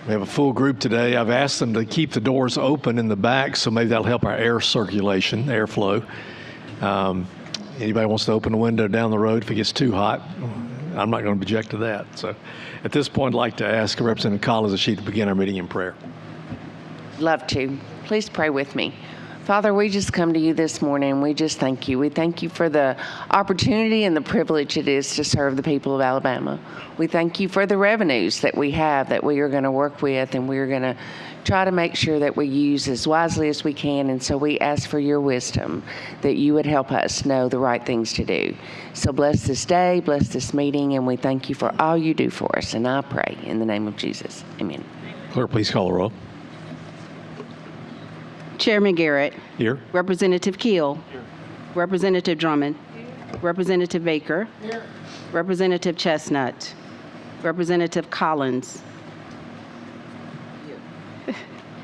We have a full group today. I've asked them to keep the doors open in the back, so maybe that'll help our air circulation, airflow. Anybody wants to open a window down the road if it gets too hot, I'm not going to object to that. So at this point, I'd like to ask Representative Collins if she to begin our meeting in prayer. Love to. Please pray with me. Father, we just come to you this morning. We just thank you. We thank you for the opportunity and the privilege it is to serve the people of Alabama. We thank you for the revenues that we have that we are going to work with, and we're going to try to make sure that we use as wisely as we can. And so we ask for your wisdom, that you would help us know the right things to do. So bless this day, bless this meeting, and we thank you for all you do for us. And I pray in the name of Jesus. Amen. Clerk, please call the roll. Chairman Garrett. Here. Representative Keel. Here. Representative Drummond. Here. Representative Baker. Here. Representative Chestnut. Representative Collins. Here.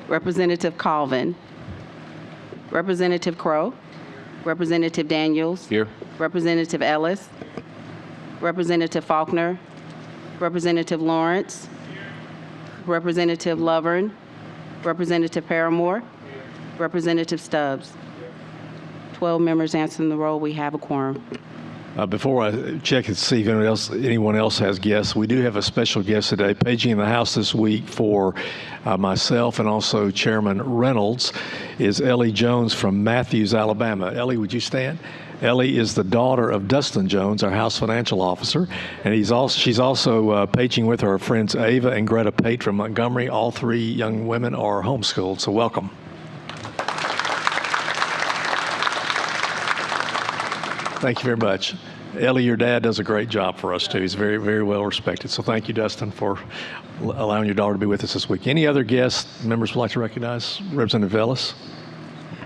Representative Colvin. Representative Crowe. Representative Daniels. Here. Representative Ellis. Representative Faulkner. Representative Lawrence. Representative Lovern. Representative Paramore. Representative Stubbs. 12 members answering the roll. We have a quorum. Before I check and see if anyone else has guests, we do have a special guest today. Paging in the house this week for myself and also Chairman Reynolds is Ellie Jones from Matthews, Alabama. Ellie, would you stand? Ellie is the daughter of Dustin Jones, our House Financial Officer, and she's also paging with her friends Ava and Greta Pate from Montgomery. All three young women are homeschooled, so welcome. Thank you very much. Ellie, your dad does a great job for us, too. He's very, very well respected. So thank you, Dustin, for allowing your daughter to be with us this week. Any other guests members would like to recognize? Representative Ellis?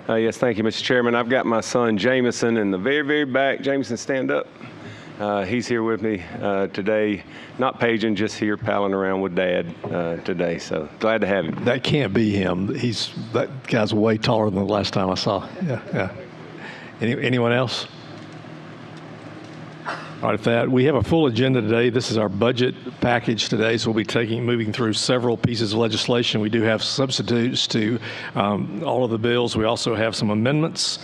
Yes, thank you, Mr. Chairman. I've got my son, Jameson, in the very, very back. Jameson, stand up. He's here with me today, not paging, just here palling around with Dad today. So glad to have him. That can't be him. That guy's way taller than the last time I saw. Yeah. Anyone else? All right, with that, we have a full agenda today. This is our budget package today, so we'll be moving through several pieces of legislation. We do have substitutes to all of the bills. We also have some amendments.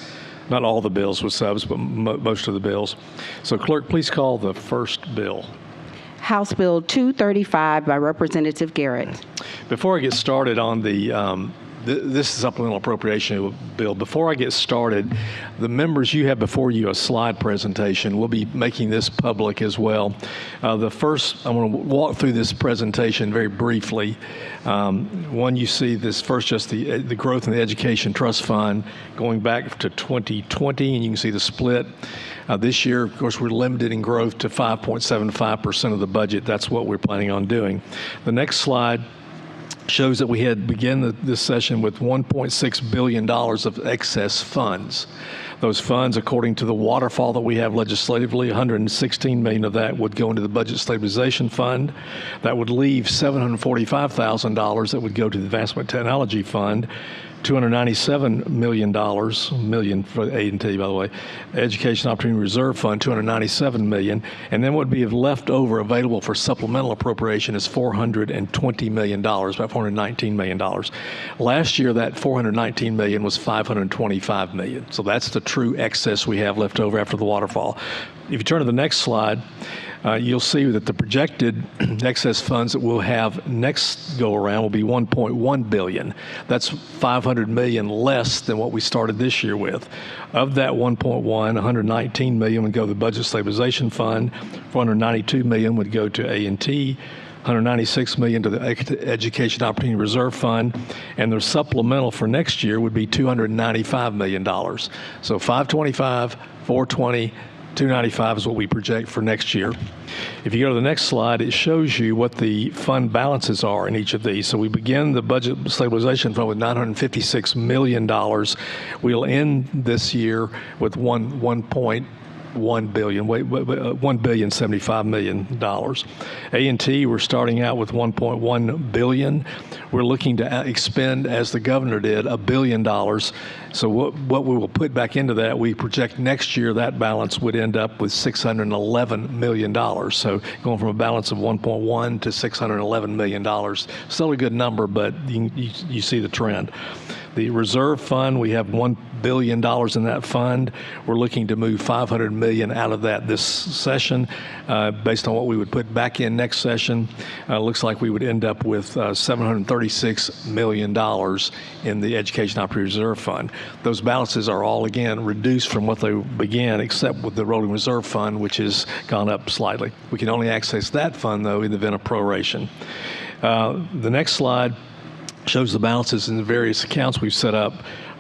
Not all the bills with subs, but most of the bills. So, Clerk, please call the first bill. House Bill 235 by Representative Garrett. Before I get started on this supplemental appropriation bill, before I get started, the members, you have before you a slide presentation. We'll be making this public as well. I'm going to walk through this presentation very briefly. One, you see this first, just the growth in the Education Trust Fund going back to 2020, and you can see the split. This year, of course, we're limited in growth to 5.75% of the budget. That's what we're planning on doing. The next slide shows that we had begun this session with $1.6 billion of excess funds. Those funds, according to the waterfall that we have legislatively, $116 million of that would go into the Budget Stabilization Fund. That would leave $745,000 that would go to the Advancement Technology Fund. $297 million for A&T, by the way. Education Opportunity Reserve Fund, $297 million. And then what would be left over available for supplemental appropriation is $420 million, about $419 million. Last year, that $419 million was $525 million. So that's the true excess we have left over after the waterfall. If you turn to the next slide, you'll see that the projected excess funds that we'll have next go around will be $1.1 billion. That's $500 million less than what we started this year with. Of that 1.1, $119 million would go to the Budget Stabilization Fund, $492 million would go to A&T, $196 million to the Education Opportunity Reserve Fund, and the supplemental for next year would be $295 million. So $525, $420, $295 is what we project for next year. If you go to the next slide, it shows you what the fund balances are in each of these. So we begin the Budget Stabilization Fund with $956 million. We'll end this year with $1.1 $1,075,000,000. A&T, we're starting out with $1.1 billion. We're looking to expend, as the governor did, $1 billion. So what we will put back into that, we project next year that balance would end up with $611 million. So going from a balance of 1.1 to $611 million. Still a good number, but you see the trend. The reserve fund, we have $1 billion in that fund. We're looking to move $500 million out of that this session. Based on what we would put back in next session, looks like we would end up with $736 million in the Education Operating Reserve Fund. Those balances are all, again, reduced from what they began, except with the rolling reserve fund, which has gone up slightly. We can only access that fund, though, in the event of proration. The next slide shows the balances in the various accounts we've set up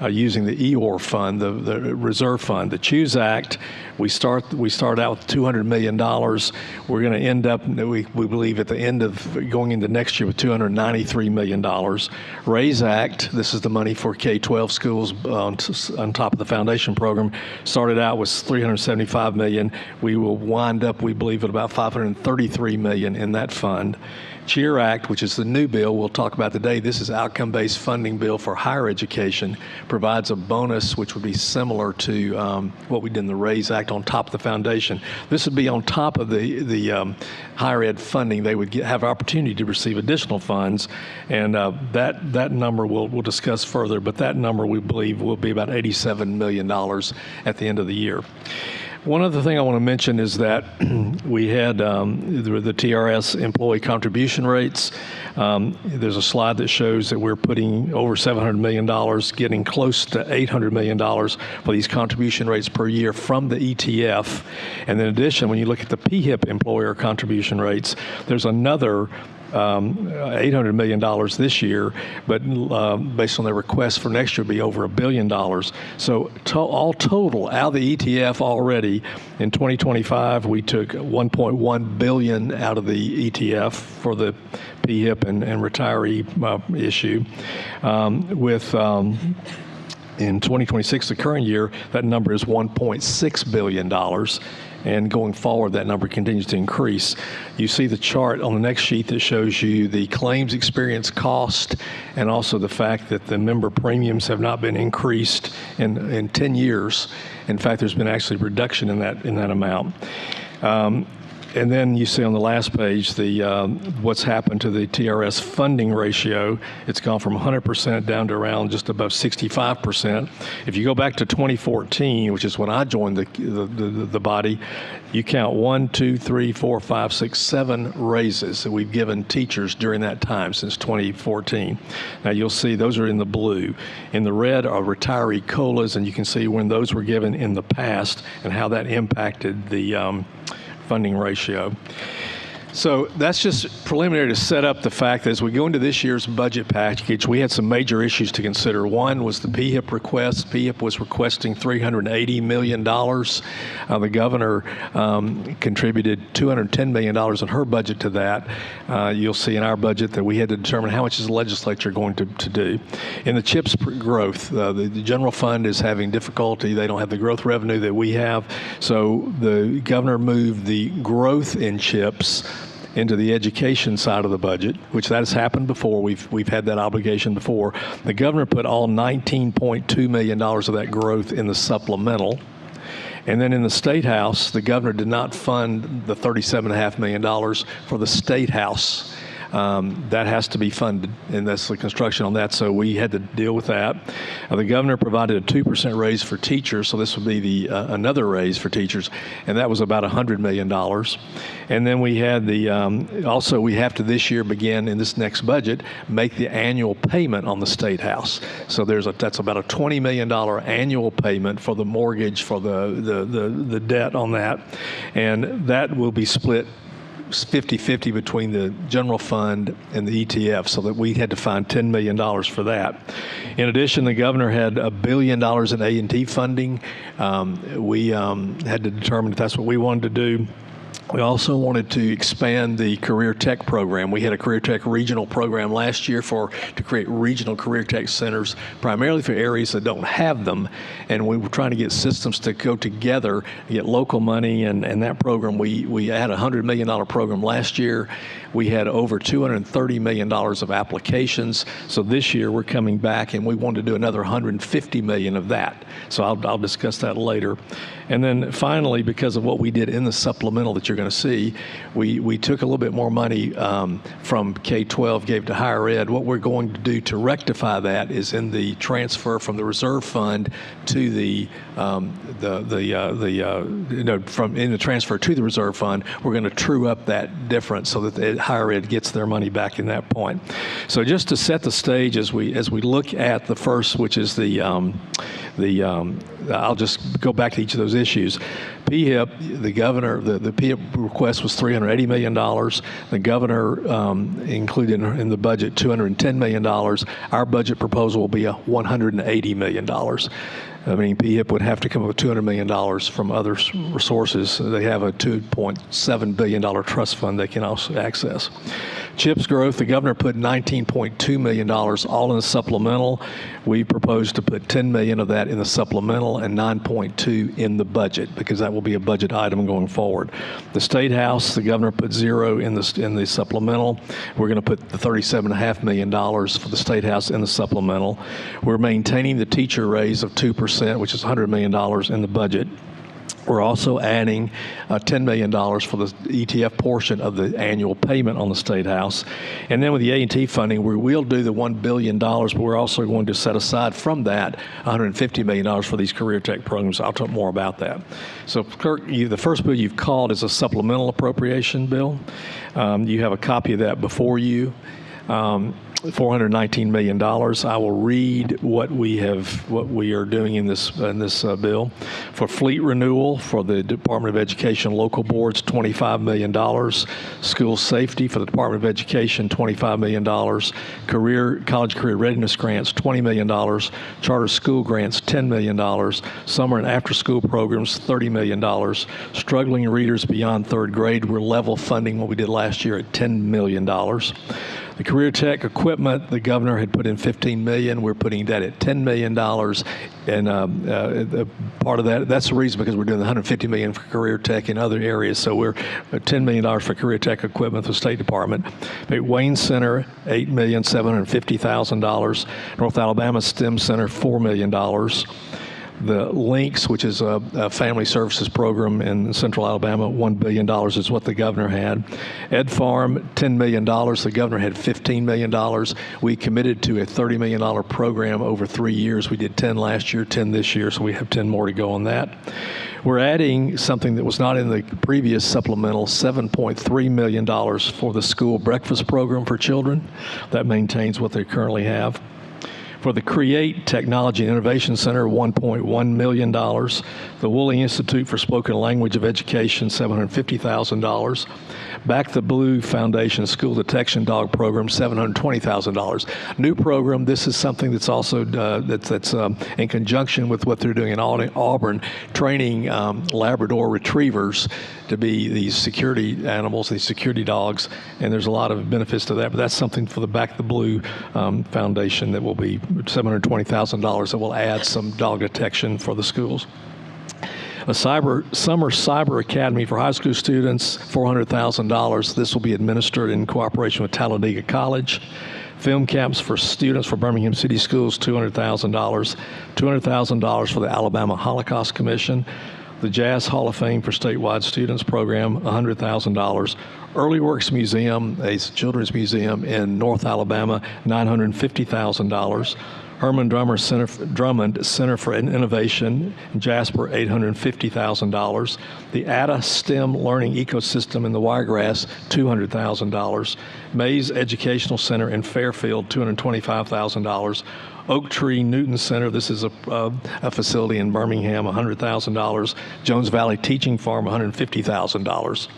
using the EOR fund, the reserve fund. The CHOOSE Act, we start out with $200 million. We're going to end up, we believe, at the end of going into next year with $293 million. RAISE Act, this is the money for K-12 schools on top of the foundation program, started out with $375 million. We will wind up, we believe, at about $533 million in that fund. CHEER Act, which is the new bill we'll talk about today, this is outcome-based funding bill for higher education, provides a bonus which would be similar to what we did in the RAISE Act on top of the foundation. This would be on top of the higher ed funding. They would have opportunity to receive additional funds, and that number we'll discuss further, but that number we believe will be about $87 million at the end of the year. One other thing I want to mention is that we had the TRS employee contribution rates. There's a slide that shows that we're putting over $700 million, getting close to $800 million for these contribution rates per year from the ETF. And in addition, when you look at the PHIP employer contribution rates, there's another $800 million this year, but based on their request for next year, will be over $1 billion. So all total, out of the ETF already, in 2025, we took $1.1 billion out of the ETF for the PHIP and retiree issue. In 2026, the current year, that number is $1.6 billion. And going forward, that number continues to increase. You see the chart on the next sheet that shows you the claims experience cost and also the fact that the member premiums have not been increased in 10 years. In fact, there's been actually a reduction in that amount. And then you see on the last page what's happened to the TRS funding ratio. It's gone from 100% down to around just above 65%. If you go back to 2014, which is when I joined the body, you count 1, 2, 3, 4, 5, 6, 7 raises that we've given teachers during that time since 2014. Now you'll see those are in the blue. In the red are retiree COLAs, and you can see when those were given in the past and how that impacted the funding ratio. So that's just preliminary to set up the fact that as we go into this year's budget package, we had some major issues to consider. One was the PHIP request. PHIP was requesting $380 million. The governor contributed $210 million in her budget to that. You'll see in our budget that we had to determine how much is the legislature going to do. In the CHIPS growth, the general fund is having difficulty. They don't have the growth revenue that we have. So the governor moved the growth in CHIPS into the education side of the budget, which that has happened before. We've had that obligation before. The governor put all $19.2 million of that growth in the supplemental. And then in the State House, the governor did not fund the $37.5 million for the State House. That has to be funded, and that's the construction on that, so we had to deal with that. The governor provided a 2% raise for teachers, so this would be another raise for teachers, and that was about $100 million. And then we had also we have to this year begin in this next budget, make the annual payment on the State House. So that's about a $20 million annual payment for the mortgage, for the debt on that, and that will be split 50-50 between the general fund and the ETF, so that we had to find $10 million for that. In addition, the governor had $1 billion in A&T funding. We had to determine if that's what we wanted to do. We also wanted to expand the Career Tech program. We had a Career Tech regional program last year to create regional Career Tech centers, primarily for areas that don't have them. And we were trying to get systems to go together, get local money, and that program, we had a $100 million program last year. We had over $230 million of applications. So this year we're coming back and we want to do another $150 million of that. So I'll discuss that later. And then finally, because of what we did in the supplemental that you're going to see, we took a little bit more money from K-12, gave to higher ed. What we're going to do to rectify that is in the transfer from the reserve fund to the transfer to the reserve fund, we're going to true up that difference so that the higher ed gets their money back in that point. So just to set the stage as we look at the first, which is I'll just go back to each of those issues. PHIP, the governor, the PHIP request was $380 million. The governor included in the budget $210 million. Our budget proposal will be $180 million. I mean, PHIP would have to come up with $200 million from other sources. They have a $2.7 billion trust fund they can also access. CHIPS growth, the governor put $19.2 million all in the supplemental. We proposed to put $10 million of that in the supplemental and $9.2 in the budget, because that will be a budget item going forward. The State House, the governor put $0 in the supplemental. We're going to put the $37.5 million for the State House in the supplemental. We're maintaining the teacher raise of 2%, which is $100 million in the budget. We're also adding $10 million for the ETF portion of the annual payment on the State House. And then with the A&T funding, we will do the $1 billion, but we're also going to set aside from that $150 million for these Career Tech programs. I'll talk more about that. So, Kirk, the first bill you've called is a supplemental appropriation bill. You have a copy of that before you. $419 million. I will read what we are doing in this bill. For fleet renewal for the Department of Education local boards, $25 million. School safety for the Department of Education, $25 million. College career readiness grants, $20 million. Charter school grants, $10 million. Summer and after school programs, $30 million. Struggling readers beyond third grade, we're level funding what we did last year at $10 million. The Career Tech equipment, the governor had put in $15 million. We're putting that at $10 million. And part of that's the reason, because we're doing the $150 million for Career Tech in other areas. So we're at $10 million for Career Tech equipment for the State Department. Wayne Center, $8,750,000. North Alabama STEM Center, $4 million. The Links, which is a family services program in Central Alabama, $1 billion is what the governor had. Ed Farm, $10 million. The governor had $15 million. We committed to a $30 million program over 3 years. We did 10 last year, 10 this year, so we have 10 more to go on that. We're adding something that was not in the previous supplemental, $7.3 million for the school breakfast program for children. That maintains what they currently have. For the CREATE Technology and Innovation Center, $1.1 million. The Woolley Institute for Spoken Language of Education, $750,000. Back the Blue Foundation School Detection Dog Program, $720,000. New program. This is something that's also that's in conjunction with what they're doing in Auburn, training Labrador retrievers to be these security animals, these security dogs, and there's a lot of benefits to that. But that's something for the Back the Blue Foundation that will be $720,000 that will add some dog detection for the schools. A summer cyber academy for high school students, $400,000. This will be administered in cooperation with Talladega College. Film camps for students for Birmingham City Schools, $200,000. $200,000 for the Alabama Holocaust Commission. The Jazz Hall of Fame for statewide students program, $100,000. Early Works Museum, a children's museum in North Alabama, $950,000. Herman Drummond Center for Innovation in Jasper, $850,000. The ADA STEM Learning Ecosystem in the Wiregrass, $200,000. Mays Educational Center in Fairfield, $225,000. Oak Tree Newton Center, this is a facility in Birmingham, $100,000. Jones Valley Teaching Farm, $150,000.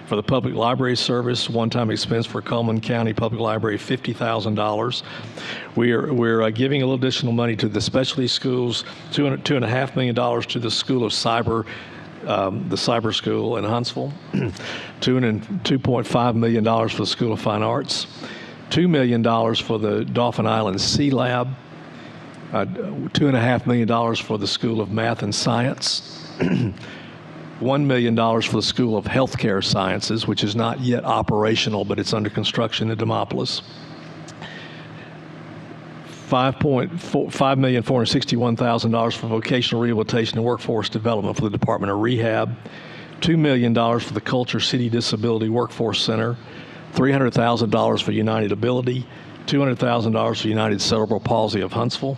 For the Public Library Service, one-time expense for Coleman County Public Library, $50,000. We're giving a little additional money to the specialty schools, $2.5 million to the School of Cyber the cyber school in Huntsville, $2.5 million for the School of Fine Arts, $2 million for the Dauphin Island Sea Lab, $2.5 million for the School of Math and Science, $1 million for the School of Healthcare Sciences, which is not yet operational, but it's under construction in Demopolis. $5,461,000 for vocational rehabilitation and workforce development for the Department of Rehab, $2 million for the Culture City Disability Workforce Center, $300,000 for United Ability, $200,000 for United Cerebral Palsy of Huntsville.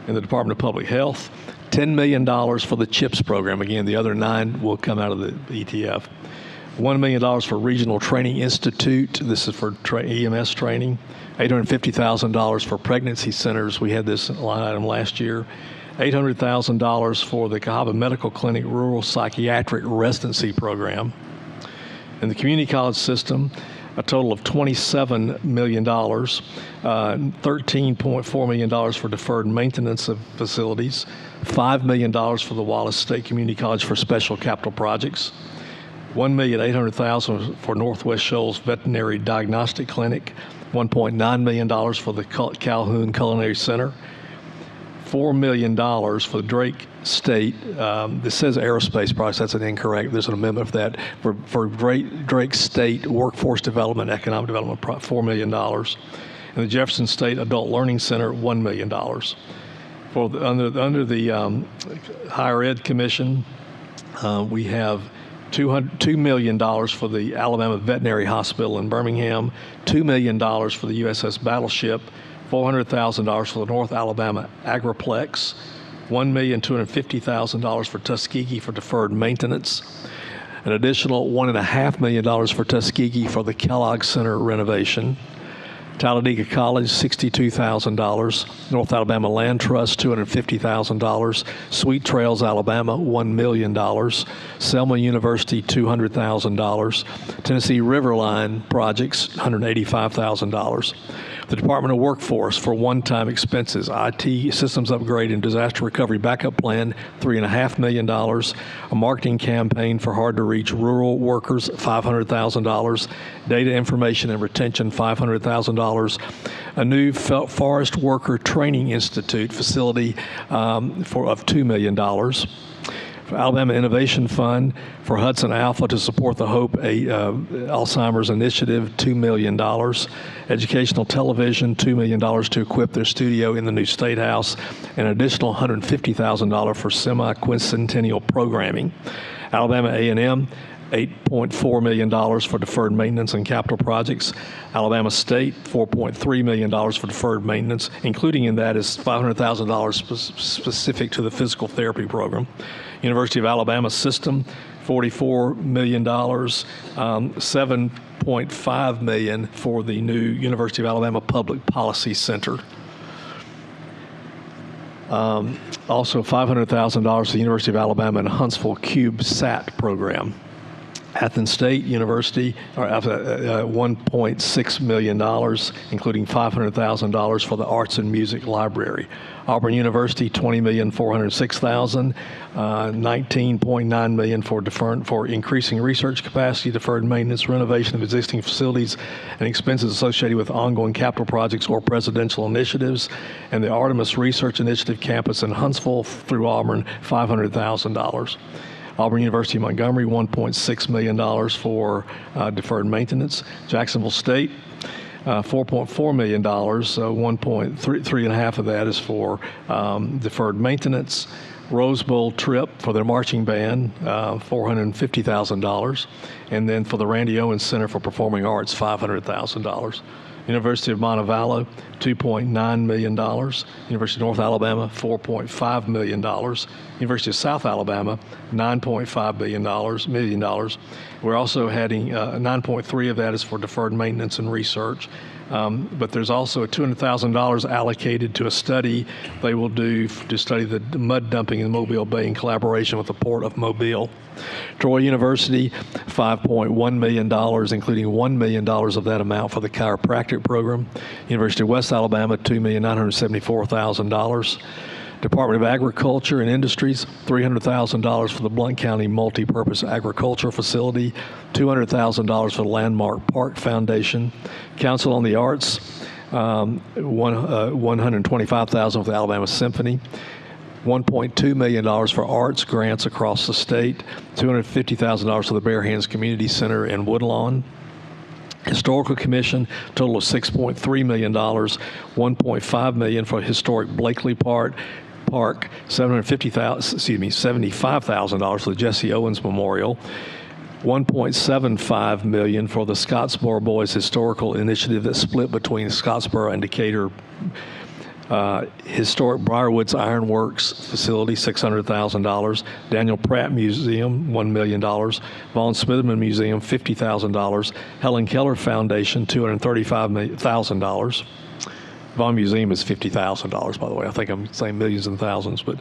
In the Department of Public Health, $10 million for the CHIPS program. Again, the other 9 will come out of the ETF. $1 million for Regional Training Institute. This is for EMS training. $850,000 for pregnancy centers. We had this line item last year. $800,000 for the Cahaba Medical Clinic Rural Psychiatric Residency Program. In the community college system, a total of $27 million, $13.4 million for deferred maintenance of facilities, $5 million for the Wallace State Community College for special capital projects, $1,800,000 for Northwest Shoals Veterinary Diagnostic Clinic, $1.9 million for the Calhoun Culinary Center, $4 million for the Drake State. This says aerospace products. That's an incorrect. There's an amendment for that. For Drake State Workforce Development, Economic Development, $4 million. And the Jefferson State Adult Learning Center, $1 million. Under the Higher Ed Commission, we have $2 million for the Alabama Veterinary Hospital in Birmingham, $2 million for the USS Battleship, $400,000 for the North Alabama Agriplex, $1,250,000 for Tuskegee for deferred maintenance, an additional $1.5 million for Tuskegee for the Kellogg Center renovation, Talladega College, $62,000. North Alabama Land Trust, $250,000. Sweet Trails, Alabama, $1 million. Selma University, $200,000. Tennessee Riverline Projects, $185,000. The Department of Workforce for one-time expenses, IT systems upgrade and disaster recovery backup plan, $3.5 million. A marketing campaign for hard-to-reach rural workers, $500,000. Data information and retention, $500,000. A new Forest Worker Training Institute facility of $2 million. For Alabama Innovation Fund for Hudson Alpha to support the Hope Alzheimer's Initiative, $2 million. Educational Television, $2 million to equip their studio in the new State House, and an additional $150,000 for semi-quincentennial programming. Alabama A&M, $8.4 million for deferred maintenance and capital projects. Alabama State, $4.3 million for deferred maintenance, including in that is $500,000 specific to the physical therapy program. University of Alabama System, $44 million, $7.5 million for the new University of Alabama Public Policy Center. Also $500,000 to the University of Alabama and Huntsville CubeSat program. Athens State University, $1.6 million, including $500,000 for the Arts and Music Library. Auburn University, $20,406,000, $19.9 million for increasing research capacity, deferred maintenance, renovation of existing facilities, and expenses associated with ongoing capital projects or presidential initiatives. And the Artemis Research Initiative campus in Huntsville through Auburn, $500,000. Auburn University Montgomery, $1.6 million for deferred maintenance. Jacksonville State, $4.4 million, 1.3 of that is for deferred maintenance. Rose Bowl trip for their marching band, $450,000. And then for the Randy Owens Center for Performing Arts, $500,000. University of Montevallo, $2.9 million. University of North Alabama, $4.5 million. University of South Alabama, $9.5 million. We're also adding 9.3 of that is for deferred maintenance and research. But there's also $200,000 allocated to a study they will do to study the mud dumping in Mobile Bay in collaboration with the Port of Mobile. Troy University, $5.1 million, including $1 million of that amount for the chiropractic program. University of West Alabama, $2,974,000. Department of Agriculture and Industries, $300,000 for the Blount County Multipurpose Agricultural Facility, $200,000 for the Landmark Park Foundation. Council on the Arts, $125,000 for the Alabama Symphony, $1.2 million for arts grants across the state, $250,000 for the Bare Hands Community Center in Woodlawn. Historical Commission, total of $6.3 million, $1.5 million for historic Blakely Park, $75,000 for the Jesse Owens Memorial, $1.75 million for the Scottsboro Boys Historical Initiative that's split between Scottsboro and Decatur. Historic Briarwoods Ironworks Facility, $600,000. Daniel Pratt Museum, $1 million. Vaughn Smitherman Museum, $50,000. Helen Keller Foundation, $235,000. Vaughn Museum is $50,000, by the way. I think I'm saying millions and thousands, but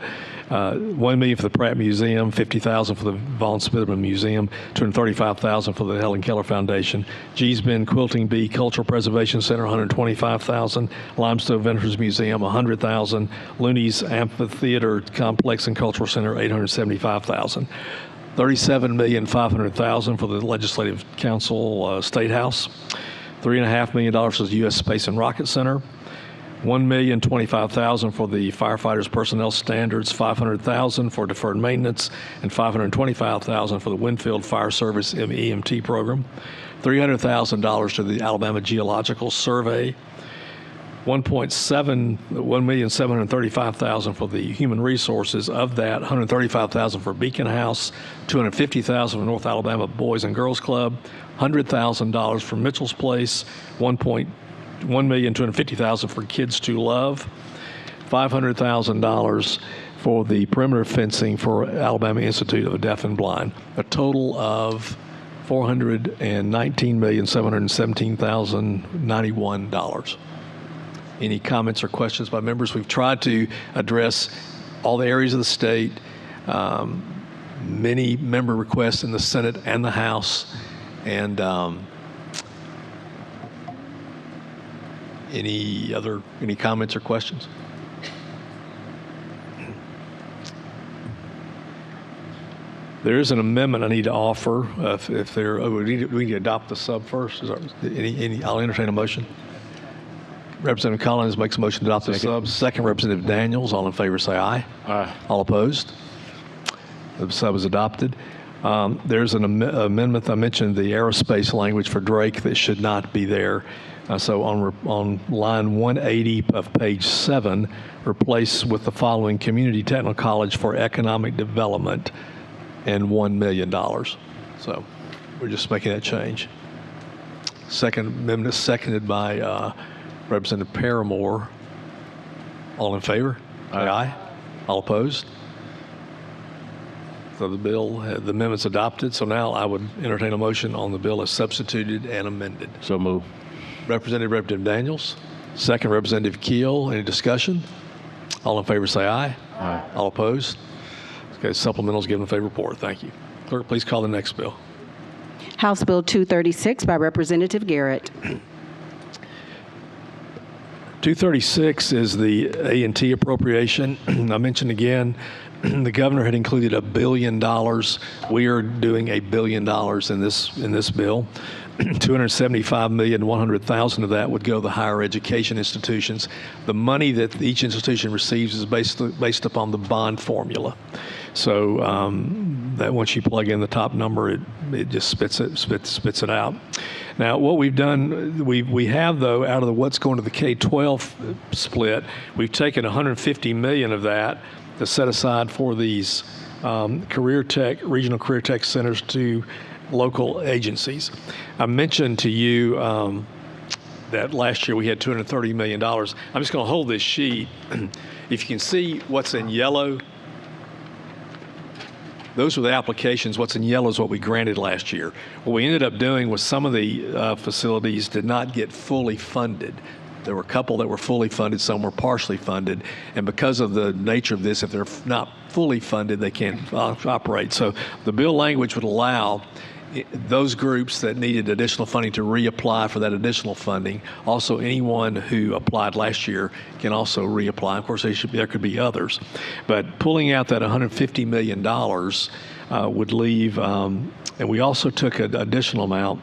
$1 million for the Pratt Museum, $50,000 for the Vaughn Smitherman Museum, $235,000 for the Helen Keller Foundation. G's Bend Quilting Bee Cultural Preservation Center, $125,000. Limestone Ventures Museum, $100,000. Looney's Amphitheater Complex and Cultural Center, $875,000. $37,500,000 for the Legislative Council State House. $3.5 million for the U.S. Space and Rocket Center. $1,025,000 for the firefighters personnel standards, $500,000 for deferred maintenance, and $525,000 for the Winfield Fire Service EMT program. $300,000 to the Alabama Geological Survey. $1,735,000 for the human resources. Of that, $135,000 for Beacon House, $250,000 for North Alabama Boys and Girls Club, $100,000 for Mitchell's Place, $1,250,000 for Kids to Love, $500,000 for the perimeter fencing for Alabama Institute of the Deaf and Blind. A total of $419,717,091. Any comments or questions by members? We've tried to address all the areas of the state, many member requests in the Senate and the House, and any comments or questions? There is an amendment I need to offer. If there, we need to adopt the sub first. Is there I'll entertain a motion. Representative Collins makes a motion to adopt the sub. Second, Representative Daniels. All in favor say aye. Aye. All opposed? The sub is adopted. There's an amendment. I mentioned the aerospace language for Drake that should not be there. So on line 180 of page 7, replace with the following: Community Technical College for Economic Development and $1 million. So we're just making that change. Second amendment is seconded by Representative Paramore. All in favor? Aye. Aye. All opposed? So the amendment's adopted. So now I would entertain a motion on the bill as substituted and amended. So move. Representative Daniels. Second, Representative Keel. Any discussion? All in favor say aye. Aye. All opposed? Okay, supplemental's given a favor report. Thank you. Clerk, please call the next bill. House Bill 236 by Representative Garrett. 236 is the A&T appropriation. I mentioned again, the governor had included $1 billion. We are doing $1 billion in this bill. $275,100,000 of that would go to the higher education institutions. The money that each institution receives is based upon the bond formula. So that once you plug in the top number, it just spits it out. Now, what we've done, we have though, out of what's going to the K-12 split, we've taken $150 million of that to set aside for these regional career tech centers to local agencies. I mentioned to you that last year we had $230 million. I'm just going to hold this sheet. If you can see what's in yellow, those were the applications. What's in yellow is what we granted last year. What we ended up doing was some of the facilities did not get fully funded. There were a couple that were fully funded, some were partially funded. And because of the nature of this, if they're not fully funded, they can't operate. So the bill language would allow, those groups that needed additional funding to reapply for that additional funding. Also, anyone who applied last year can also reapply. Of course, there could be others. But pulling out that $150 million would leave, and we also took an additional amount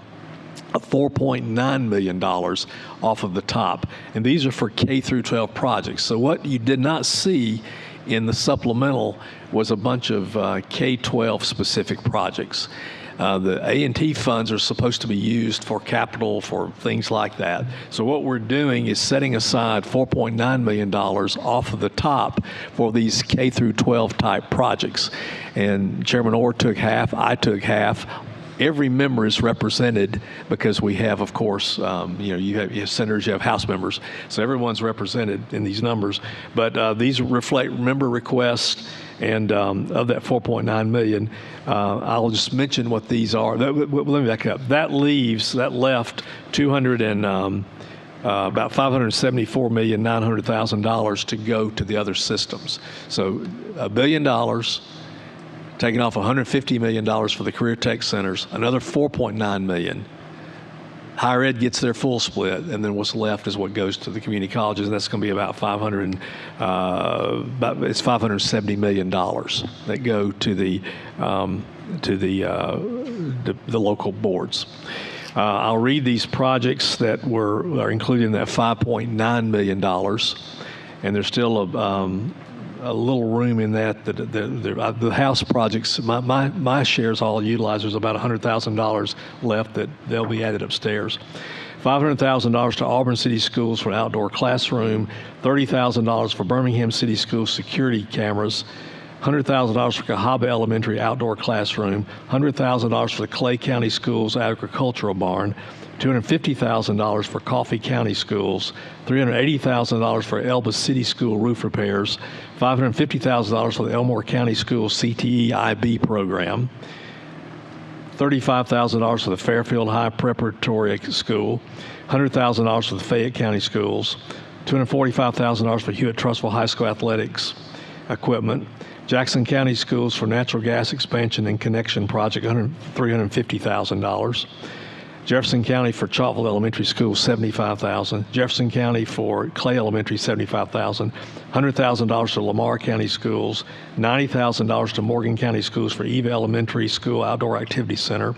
of $4.9 million off of the top. And these are for K through 12 projects. So what you did not see in the supplemental was a bunch of K-12 specific projects. The A&T funds are supposed to be used for capital, for things like that. So what we're doing is setting aside $4.9 million off of the top for these K through 12 type projects. And Chairman Orr took half, I took half. Every member is represented because we have, of course, you have senators, you have House members, so everyone's represented in these numbers. But these reflect member requests, and of that $4.9 million, I'll just mention what these are. Let me back up. That left about $574,900,000 to go to the other systems. So $1 billion. Taking off $150 million for the career tech centers, another $4.9 million. Higher ed gets their full split, and then what's left is what goes to the community colleges, and that's going to be about $570 million that go to the local boards. I'll read these projects that are included in that $5.9 million, and there's still a little room in that. The house projects, my shares all utilized. There's about $100,000 left that they'll be added upstairs. $500,000 to Auburn City Schools for outdoor classroom, $30,000 for Birmingham City Schools security cameras, $100,000 for Cahaba Elementary outdoor classroom, $100,000 for the Clay County Schools agricultural barn, $250,000 for Coffee County Schools, $380,000 for Elba City School roof repairs, $550,000 for the Elmore County Schools CTE IB program, $35,000 for the Fairfield High Preparatory School, $100,000 for the Fayette County Schools, $245,000 for Hewitt-Trussville High School athletics equipment, Jackson County Schools for natural gas expansion and connection project, $350,000. Jefferson County for Chalkville Elementary School, $75,000. Jefferson County for Clay Elementary, $75,000. $100,000 to Lamar County Schools, $90,000 to Morgan County Schools for Eva Elementary School Outdoor Activity Center,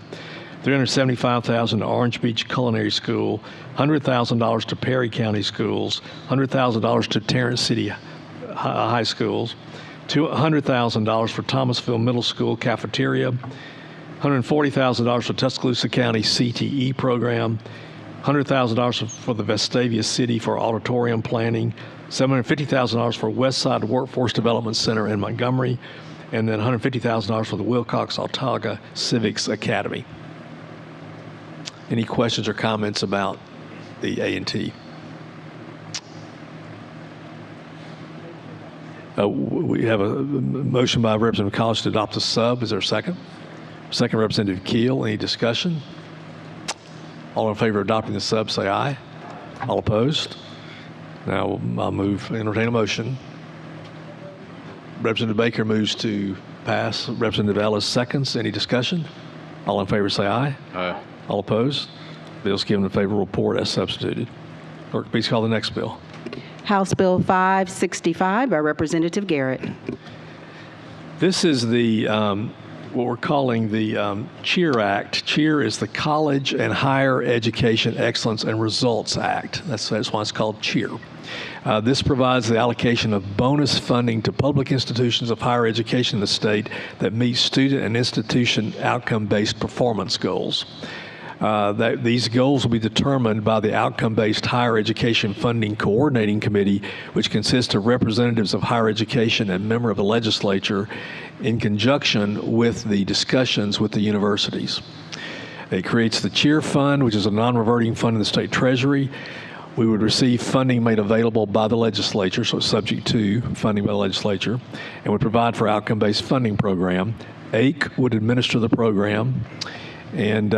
$375,000 to Orange Beach Culinary School, $100,000 to Perry County Schools, $100,000 to Tarrant City High Schools, $100,000 for Thomasville Middle School cafeteria, $140,000 for Tuscaloosa County CTE program, $100,000 for the Vestavia City for auditorium planning, $750,000 for Westside Workforce Development Center in Montgomery, and then $150,000 for the Wilcox-Autauga Civics Academy. Any questions or comments about the A&T? We have a motion by Representative College to adopt the sub. Is there a second? Second, Representative Keel. Any discussion? All in favor of adopting the sub, say aye. All opposed? Now I'll entertain a motion. Representative Baker moves to pass. Representative Ellis seconds. Any discussion? All in favor say aye. Aye. All opposed? Bill's given a favorable report as substituted. Clerk, please call the next bill. House Bill 565 by Representative Garrett. This is the what we're calling the CHEER Act. CHEER is the College and Higher Education Excellence and Results Act. That's why it's called CHEER. This provides the allocation of bonus funding to public institutions of higher education in the state that meet student and institution outcome-based performance goals. These goals will be determined by the Outcome-Based Higher Education Funding Coordinating Committee, which consists of representatives of higher education and member of the legislature in conjunction with the discussions with the universities. It creates the CHEER Fund, which is a non-reverting fund in the state treasury. We would receive funding made available by the legislature, so it's subject to funding by the legislature, and would provide for outcome-based funding program. AIC would administer the program, and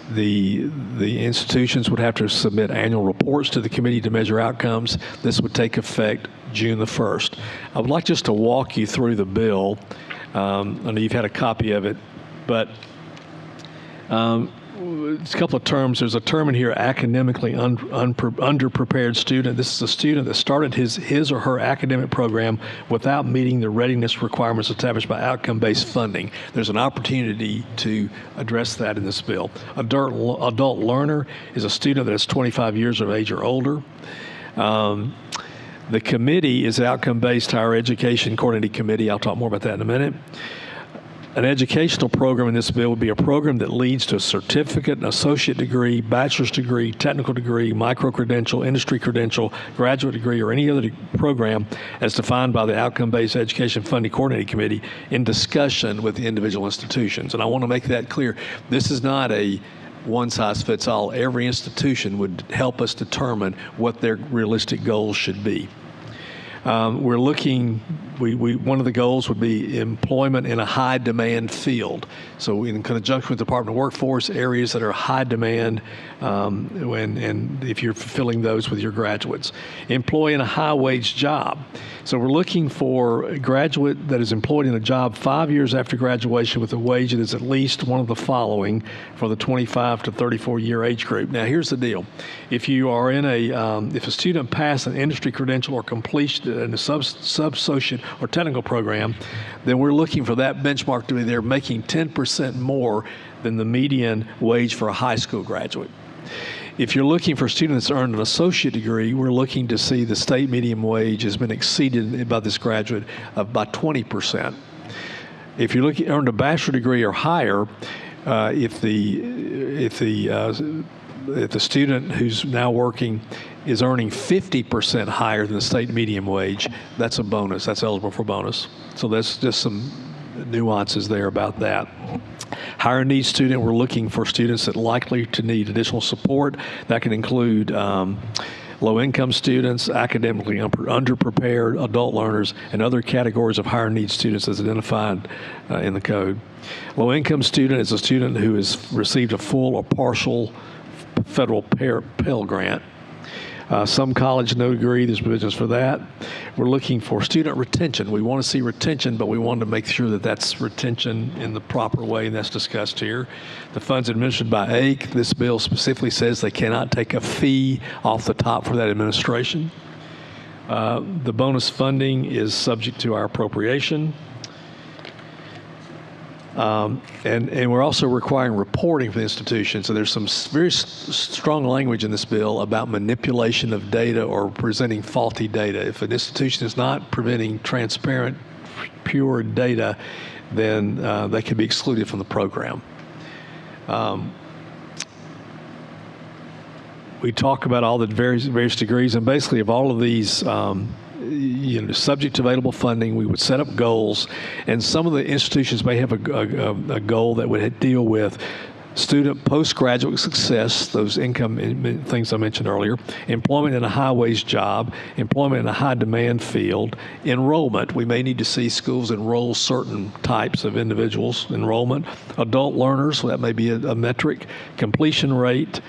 the institutions would have to submit annual reports to the committee to measure outcomes. This would take effect June the 1st. I would like just to walk you through the bill. I know you've had a copy of it, but It's a couple of terms. There's a term in here, academically underprepared student. This is a student that started his or her academic program without meeting the readiness requirements established by outcome-based funding. There's an opportunity to address that in this bill. Adult learner is a student that is 25 years of age or older. The committee is Outcome-Based Higher Education Coordinating Committee. I'll talk more about that in a minute. An educational program in this bill would be a program that leads to a certificate, an associate degree, bachelor's degree, technical degree, micro-credential, industry credential, graduate degree, or any other program as defined by the Outcome-Based Education Funding Coordinating Committee in discussion with the individual institutions. And I want to make that clear. This is not a one-size-fits-all. Every institution would help us determine what their realistic goals should be. We're looking, one of the goals would be employment in a high demand field. So in conjunction with the Department of Workforce, areas that are high demand, and if you're fulfilling those with your graduates. Employ in a high wage job. So we're looking for a graduate that is employed in a job 5 years after graduation with a wage that is at least one of the following for the 25 to 34 year age group. Now here's the deal. If you are in if a student passed an industry credential or completion in a sub-associate or technical program, then we're looking for that benchmark to be there making 10% more than the median wage for a high school graduate. If you're looking for students that earned an associate degree, we're looking to see the state median wage has been exceeded by this graduate by 20%. If you're earned a bachelor degree or higher, if the student who's now working is earning 50% higher than the state median wage, that's a bonus. That's eligible for bonus. So that's just some nuances there about that. Higher needs student, we're looking for students that are likely to need additional support. That can include low-income students, academically underprepared, adult learners, and other categories of higher needs students as identified in the code. Low-income student is a student who has received a full or partial federal Pell Grant. Some college, no degree, there's provisions for that. We're looking for student retention. We want to see retention, but we want to make sure that that's retention in the proper way, and that's discussed here. The funds administered by AIC, this bill specifically says they cannot take a fee off the top for that administration. The bonus funding is subject to our appropriation. And we're also requiring reporting for the institution. So there's some very strong language in this bill about manipulation of data or presenting faulty data. If an institution is not presenting transparent, pure data, then they can be excluded from the program. We talk about all the various degrees, and basically of all of these, subject to available funding, we would set up goals, and some of the institutions may have a goal that would deal with student postgraduate success, those income things I mentioned earlier, employment in a high-wage job, employment in a high-demand field, enrollment. We may need to see schools enroll certain types of individuals, enrollment, adult learners, so that may be a metric, completion rate.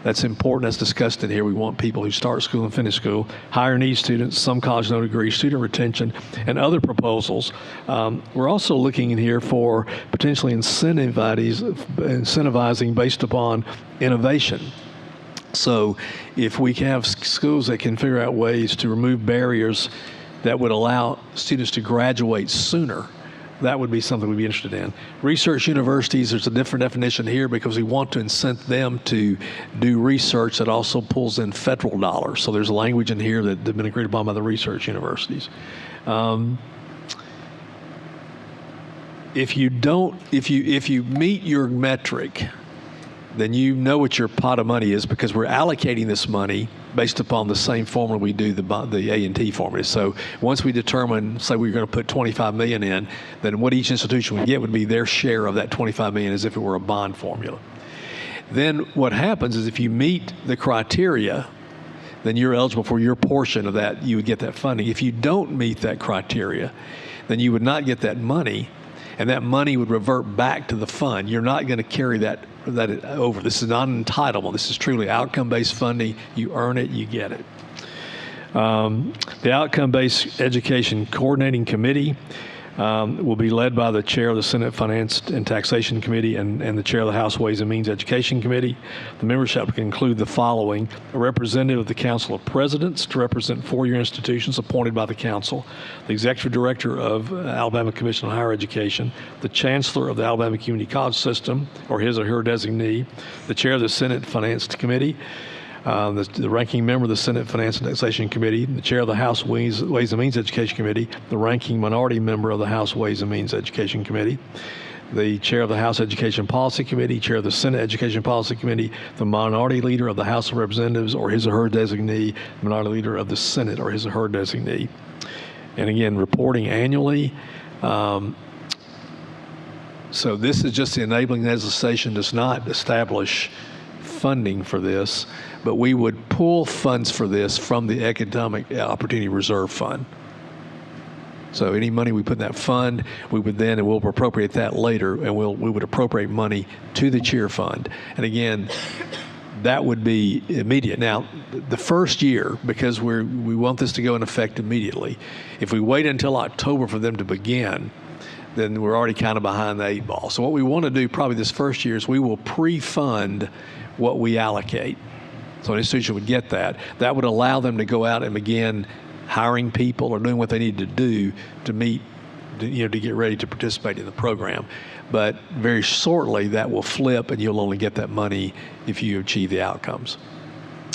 That's important. That's discussed in here. We want people who start school and finish school, higher needs students, some college no degree, student retention, and other proposals. We're also looking in here for potentially incentivizing based upon innovation. So if we have schools that can figure out ways to remove barriers that would allow students to graduate sooner, that would be something we'd be interested in. Research universities, there's a different definition here because we want to incent them to do research that also pulls in federal dollars. So there's language in here that has been agreed upon by the research universities. If you meet your metric, then you know what your pot of money is because we're allocating this money based upon the same formula we do the A&T formula. So once we determine, say we're going to put $25 million in, then what each institution would get would be their share of that $25 million as if it were a bond formula. Then what happens is if you meet the criteria, then you're eligible for your portion of that. You would get that funding. If you don't meet that criteria, then you would not get that money, and that money would revert back to the fund. You're not going to carry that over. This is not an entitlement. This is truly outcome-based funding. You earn it, you get it. The Outcome-Based Education Coordinating Committee, will be led by the chair of the Senate Finance and Taxation Committee and the chair of the House Ways and Means Education Committee. The membership can include the following: a representative of the Council of Presidents to represent four-year institutions appointed by the Council, the executive director of Alabama Commission on Higher Education, the chancellor of the Alabama Community College System, or his or her designee, the chair of the Senate Finance Committee, the ranking member of the Senate Finance and Taxation Committee, the chair of the House Ways and Means Education Committee, the ranking minority member of the House Ways and Means Education Committee, the chair of the House Education Policy Committee, chair of the Senate Education Policy Committee, the minority leader of the House of Representatives or his or her designee, the minority leader of the Senate or his or her designee. And again, reporting annually. So this is just the enabling legislation, does not establish funding for this, but we would pull funds for this from the Economic Opportunity Reserve Fund. So any money we put in that fund, we would then, and we'll appropriate that later, and we would appropriate money to the cheer fund. And again, that would be immediate. Now, the first year, because we want this to go in effect immediately, if we wait until October for them to begin, then we're already kind of behind the eight ball. So what we want to do probably this first year is we will pre-fund what we allocate. So an institution would get that. That would allow them to go out and begin hiring people or doing what they need to do to meet, to get ready to participate in the program. But very shortly that will flip and you'll only get that money if you achieve the outcomes.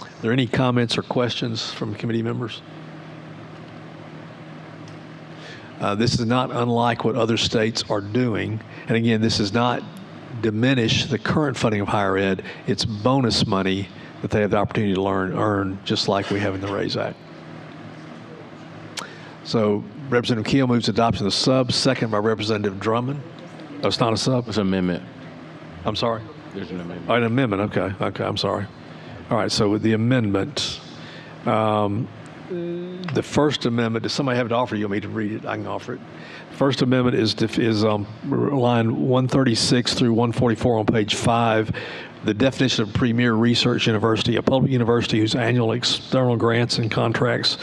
Are there any comments or questions from committee members? This is not unlike what other states are doing. And again, this does not diminish the current funding of higher ed. It's bonus money that they have the opportunity to earn, just like we have in the RAISE Act. So Representative Keel moves adoption of the sub, second by Representative Drummond. Oh, it's not a sub? It's an amendment. I'm sorry? There's an amendment. Oh, an amendment, okay, I'm sorry. All right, so with the amendment, the First Amendment, does somebody have to offer? You want me to read it? I can offer it. First Amendment is line 136 through 144 on page 5. The definition of premier research university, a public university whose annual external grants and contracts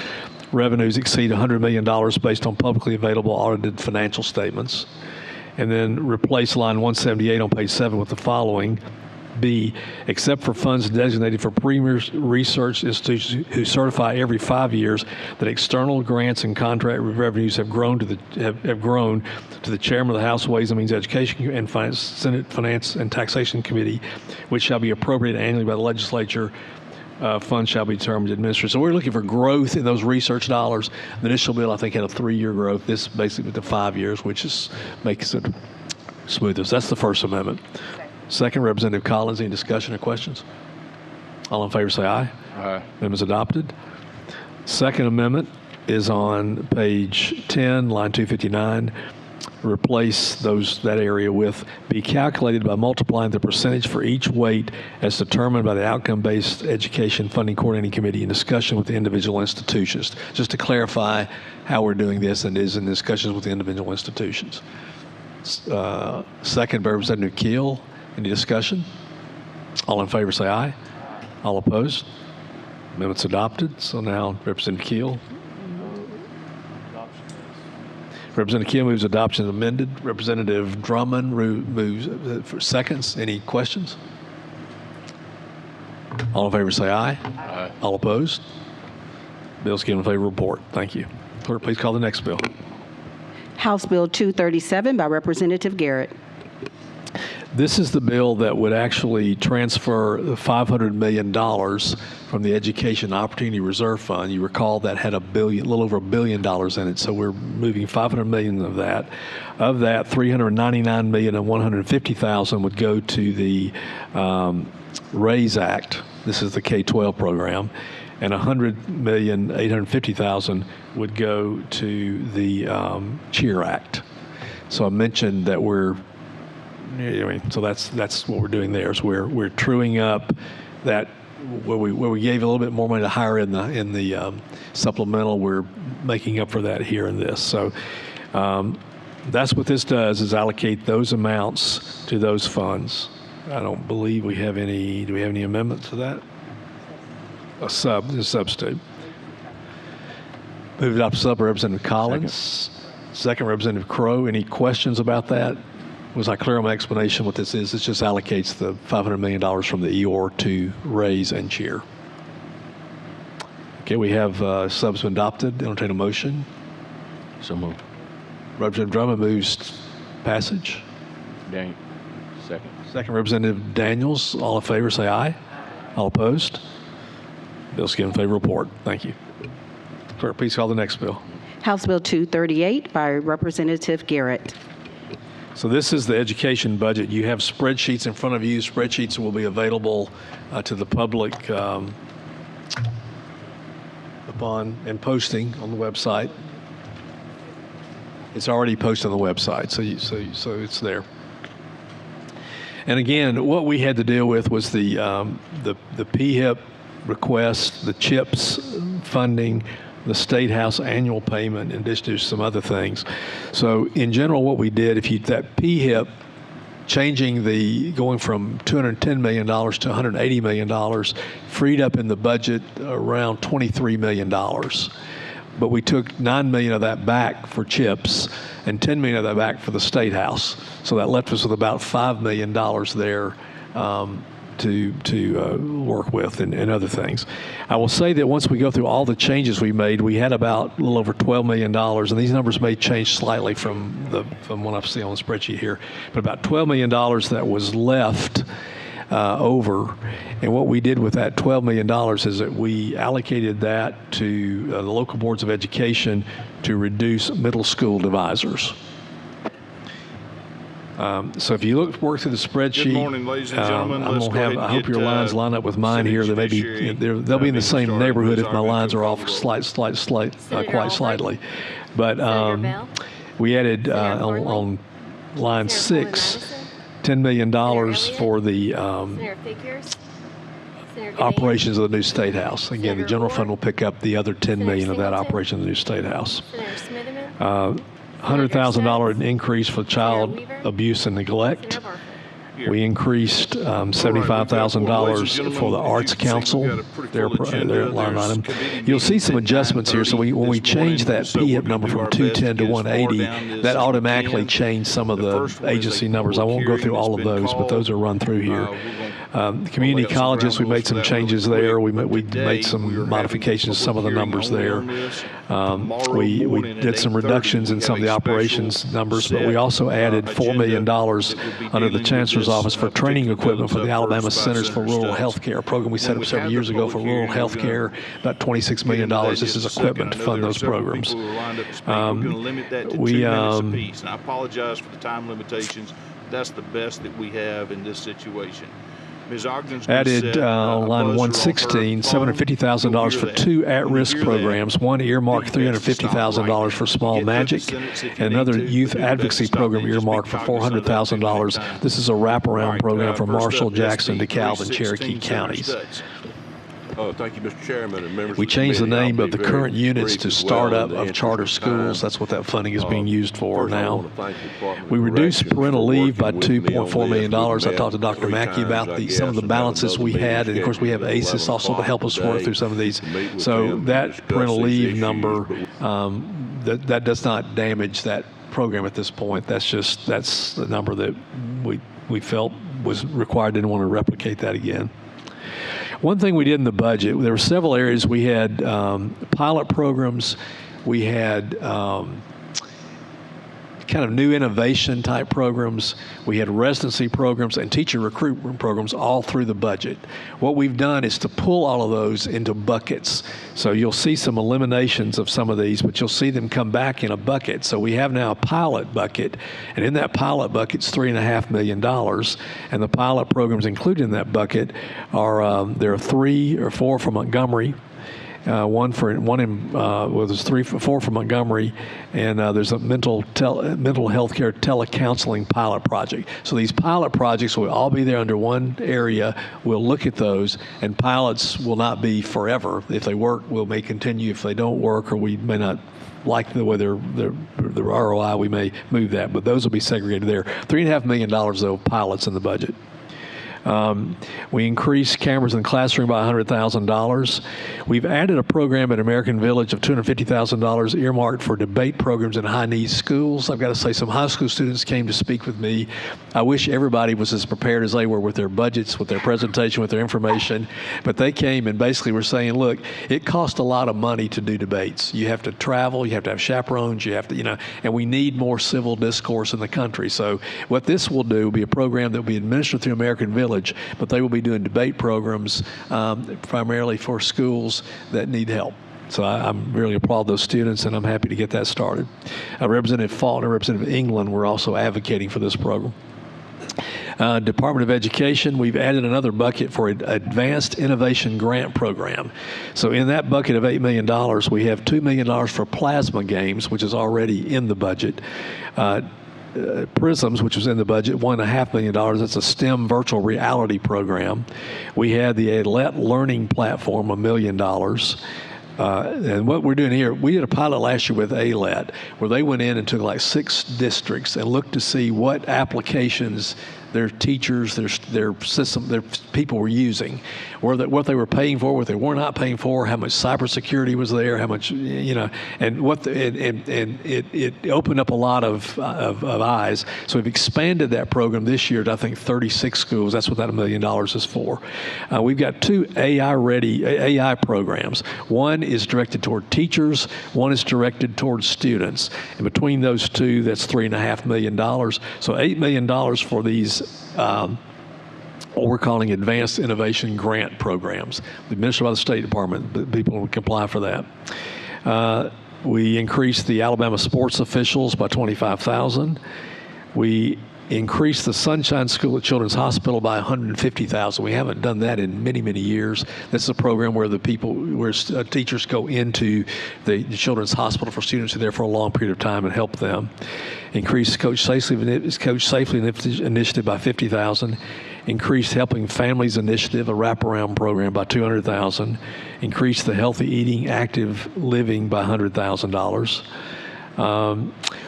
revenues exceed $100 million based on publicly available audited financial statements. And then replace line 178 on page 7 with the following. B, except for funds designated for premier research institutions who certify every 5 years that external grants and contract revenues have grown to the chairman of the House Ways and Means Education and Senate Finance and Taxation Committee, which shall be appropriated annually by the legislature. Funds shall be determined administered. So we're looking for growth in those research dollars. The initial bill, I think, had a 3-year growth. This basically to 5 years, which makes it smoother. So that's the First Amendment. Second, Representative Collins, any discussion or questions? All in favor say aye. Aye. Amendment's adopted. Second Amendment is on page 10, line 259. Replace that area with be calculated by multiplying the percentage for each weight as determined by the outcome-based education funding coordinating committee in discussion with the individual institutions. Just to clarify how we're doing this, and is in discussions with the individual institutions. Second by Representative Keel. Any discussion? All in favor say aye. All opposed? Amendment's adopted. So now Representative Keel. Representative Keel moves adoption as amended. Representative Drummond moves for seconds. Any questions? All in favor say aye. Aye. All opposed? Bill's given a favorable report. Thank you. Clerk, please call the next bill. House Bill 237 by Representative Garrett. This is the bill that would actually transfer $500 million from the Education Opportunity Reserve Fund. You recall that had a little over $1 billion in it, so we're moving $500 million of that. Of that, $399,150,000 would go to the RAISE Act. This is the K-12 program, and $100,850,000 would go to the CHEER Act. So I mentioned that so that's what we're doing there. Is we're truing up that where we gave a little bit more money to higher in the supplemental. We're making up for that here in this. So that's what this does, is allocate those amounts to those funds. I don't believe we have any. Do we have any amendments to that? A substitute. Move it up to sub, Representative Collins. Second, Representative Crowe. Any questions about that? Was I clear on my explanation what this is? This just allocates the $500 million from the EOR to raise and cheer. Okay, we have subs been adopted. Entertain a motion. So moved. Representative Drummond moves passage. Daniel. Second. Second, Representative Daniels. All in favor, say aye. All opposed? Bill's given favor report. Thank you. Clerk, please call the next bill. House Bill 238 by Representative Garrett. So this is the education budget. You have spreadsheets in front of you. Spreadsheets will be available to the public upon and posting on the website. It's already posted on the website, so it's there. And again, what we had to deal with was the PHIP request, the CHIPS funding, the State House annual payment, in addition to some other things. So in general, what we did, that PHIP, going from $210 million to $180 million, freed up in the budget around $23 million. But we took $9 million of that back for CHIPS and $10 million of that back for the State House. So that left us with about $5 million there to work with and other things. I will say that once we go through all the changes we made, we had about a little over $12 million, and these numbers may change slightly from what I've seen on the spreadsheet here, but about $12 million that was left over. And what we did with that $12 million is that we allocated that to the local boards of education to reduce middle school divisors. So if you work through the spreadsheet, Good morning, ladies and gentlemen. I hope your lines line up with mine here. They may be, they'll be in the same neighborhood if my lines are off quite slightly. But we added on line 6, $10 million for the operations of the new State House. Again, the general fund will pick up the other $10 million of that operation of the new State House. $100,000 increase for child abuse and neglect. We increased $75,000 for the Arts Council, their line item. You'll see some adjustments here. So when we change that PHIP number from 210 to 180, that automatically changed some of the agency numbers. I won't go through all of those, but those are run through here. Community colleges, we made some changes there. We made some modifications to some of the numbers there. We did some reductions in some of the operations numbers, but we also added $4 million under the Chancellor's Office for training equipment for the Alabama Centers for Rural Health Care, a program we set up several years ago for rural health care, about $26 million. This is equipment to fund those programs. We and I apologize for the time limitations. That's the best that we have in this situation. Ms. Ogden's added on line 116, $750,000 for 2 at-risk programs. One earmarked $350,000 for Small Magic, and another youth advocacy program earmarked for $400,000. This is a wraparound program from Marshall, Jackson, DeKalb, and Cherokee counties. Thank you, Mr. Chairman and members. We changed the name of the current units to Startup of Charter Schools. That's what that funding is being used for now. We reduced parental leave by $2.4 million. I talked to Dr. Mackey about some of the balances we had, and of course we have ACES also to help us work through some of these. So that parental leave number, that does not damage that program at this point. That's the number that we felt was required. Didn't want to replicate that again. One thing we did in the budget, there were several areas. We had pilot programs. We had kind of new innovation type programs. We had residency programs and teacher recruitment programs all through the budget. What we've done is to pull all of those into buckets. So you'll see some eliminations of some of these, but you'll see them come back in a bucket. So we have now a pilot bucket, and in that pilot bucket is $3.5 million. And the pilot programs included in that bucket are, there are 3 or 4 from Montgomery. There's 4 for Montgomery, and there's a mental health care telecounseling pilot project. So these pilot projects will all be there under one area. We'll look at those, and pilots will not be forever. If they work, we may continue. If they don't work, or we may not like the way the ROI, we may move that. But those will be segregated there. $3.5 million, though, pilots in the budget. We increased cameras in the classroom by $100,000. We've added a program at American Village of $250,000 earmarked for debate programs in high-needs schools. I've got to say, some high school students came to speak with me. I wish everybody was as prepared as they were with their budgets, with their presentation, with their information. But they came and basically were saying, look, it costs a lot of money to do debates. You have to travel, you have to have chaperones, you have to, and we need more civil discourse in the country. So what this will do will be a program that will be administered through American Village, but they will be doing debate programs primarily for schools that need help. So I really applaud those students, and I'm happy to get that started. Representative Faulkner and Representative England were also advocating for this program. Department of Education, we've added another bucket for an Advanced Innovation Grant Program. So in that bucket of $8 million, we have $2 million for plasma games, which is already in the budget. Prisms, which was in the budget, $1.5 million. That's a STEM virtual reality program. We had the ALET Learning Platform, $1 million. And what we're doing here, we did a pilot last year with ALET, where they went in and took like 6 districts and looked to see what applications their teachers, their system, their people were using, what they were paying for, what they were not paying for, how much cybersecurity was there, how much, and what it opened up a lot of eyes. So we've expanded that program this year to, I think, 36 schools. That's what that $1 million is for. We've got 2 AI-ready AI programs. One is directed toward teachers. One is directed toward students. And between those 2, that's $3.5 million. So $8 million for these what we're calling Advanced Innovation Grant Programs, administered by the State Department, but people can apply for that. We increased the Alabama sports officials by $25,000. We increased the Sunshine School at Children's Hospital by $150,000. We haven't done that in many, many years. This is a program where teachers go into the Children's Hospital for students who are there for a long period of time and help them. Increased Coach Safely Initiative by $50,000. Increased Helping Families Initiative, a wraparound program, by $200,000. Increased the Healthy Eating, Active Living by $100,000.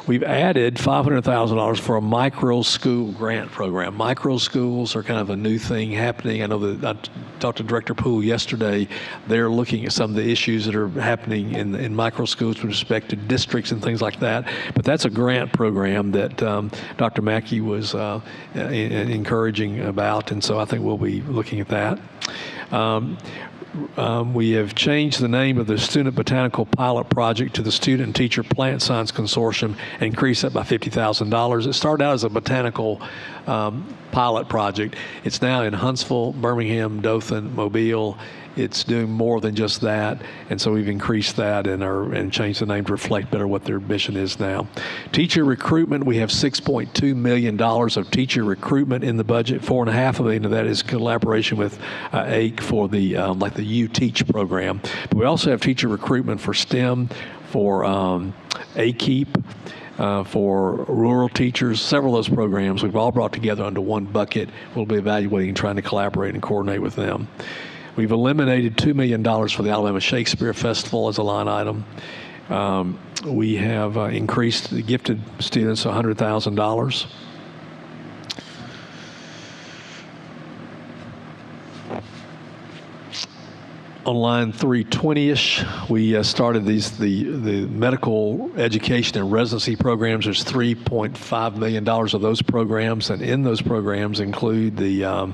We've added $500,000 for a micro school grant program. Micro schools are kind of a new thing happening. I know that I talked to Director Poole yesterday. They're looking at some of the issues that are happening in micro schools with respect to districts and things like that. But that's a grant program that Dr. Mackey was encouraging about, and so I think we'll be looking at that. We have changed the name of the Student Botanical Pilot Project to the Student and Teacher Plant Science Consortium and increased that by $50,000. It started out as a botanical pilot project. It's now in Huntsville, Birmingham, Dothan, Mobile. It's doing more than just that, and so we've increased that and changed the name to reflect better what their mission is now. Teacher recruitment, we have $6.2 million of teacher recruitment in the budget. $4.5 million of that is collaboration with AIC for the like the You Teach program. But we also have teacher recruitment for STEM, for AKEEP, for rural teachers. Several of those programs we've all brought together under one bucket. We'll be evaluating and trying to collaborate and coordinate with them. We've eliminated $2 million for the Alabama Shakespeare Festival as a line item. We have increased the gifted students $100,000. On line 320-ish, we started the medical education and residency programs. There's $3.5 million of those programs, and in those programs include the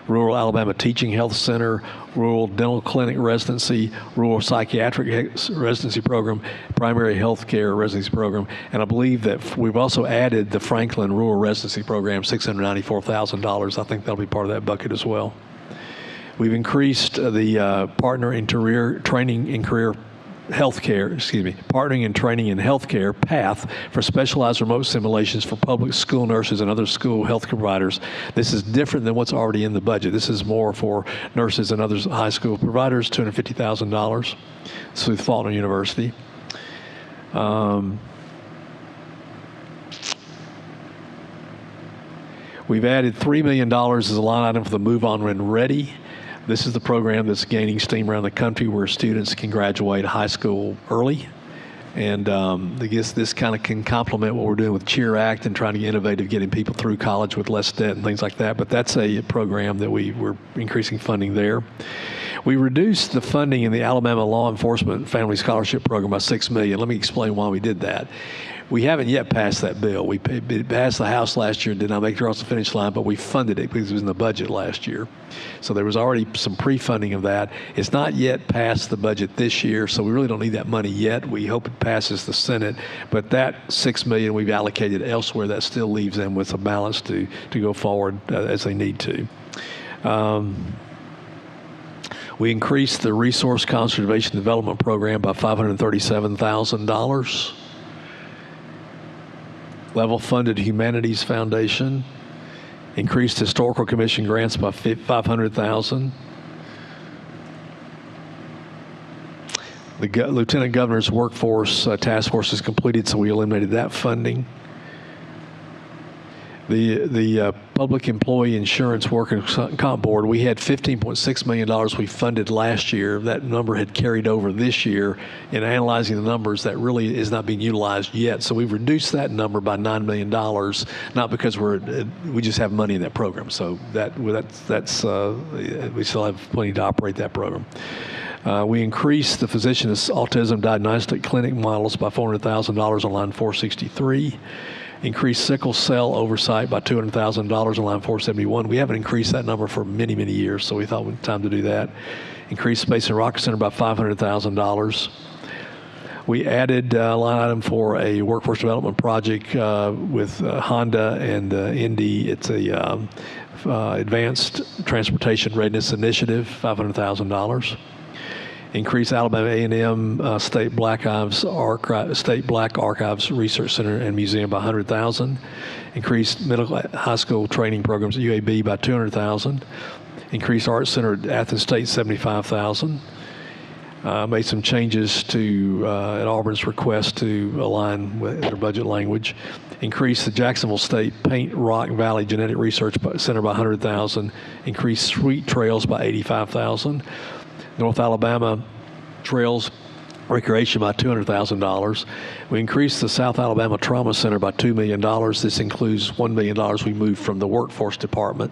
Rural Alabama Teaching Health Center, Rural Dental Clinic Residency, Rural Psychiatric Residency Program, Primary Health Care Residency Program, and I believe that we've also added the Franklin Rural Residency Program, $694,000. I think that'll be part of that bucket as well. We've increased the partnering and training in healthcare path for specialized remote simulations for public school nurses and other school health providers. This is different than what's already in the budget. This is more for nurses and other high school providers, $250,000 through Faulkner University. We've added $3 million as a line item for the Move On When Ready. This is the program that's gaining steam around the country where students can graduate high school early And I guess this kind of can complement what we're doing with Cheer Act and trying to get innovative, getting people through college with less debt and things like that. But that's a program that we're increasing funding there. We reduced the funding in the Alabama Law Enforcement Family Scholarship Program by $6 million. Let me explain why we did that. We haven't yet passed that bill. It passed the House last year, did not make it across the finish line, but we funded it because it was in the budget last year. So there was already some pre-funding of that. It's not yet passed the budget this year, so we really don't need that money yet. We hope it passes the Senate, but that $6 million we've allocated elsewhere. That still leaves them with a balance to go forward as they need to. We increased the Resource Conservation Development Program by $537,000. Level funded Humanities Foundation, increased Historical Commission grants by $500,000. The Lieutenant Governor's Workforce Task Force is completed, so we eliminated that funding. The Public Employee Insurance Workers' Comp Board, we had $15.6 million we funded last year. That number had carried over this year. In analyzing the numbers, that really is not being utilized yet. So we've reduced that number by $9 million, not because we just have money in that program. So that's we still have plenty to operate that program. We increased the Physician Autism Diagnostic Clinic models by $400,000 on line 463. Increased sickle cell oversight by $200,000 on line 471. We haven't increased that number for many, many years, so we thought it was time to do that. Increased space in Rocket Center by $500,000. We added a line item for a workforce development project with Honda and Indy. It's a Advanced Transportation Readiness Initiative, $500,000. Increase Alabama A&M State Black Archives Research Center and Museum by $100,000. Increased middle high school training programs at UAB by $200,000. Increased Art Center at Athens State $75,000. Made some changes at Auburn's request to align with their budget language. Increased the Jacksonville State Paint Rock Valley Genetic Research Center by $100,000. Increased Sweet Trails by $85,000. North Alabama Trails Recreation by $200,000. We increased the South Alabama Trauma Center by $2 million. This includes $1 million we moved from the Workforce Department.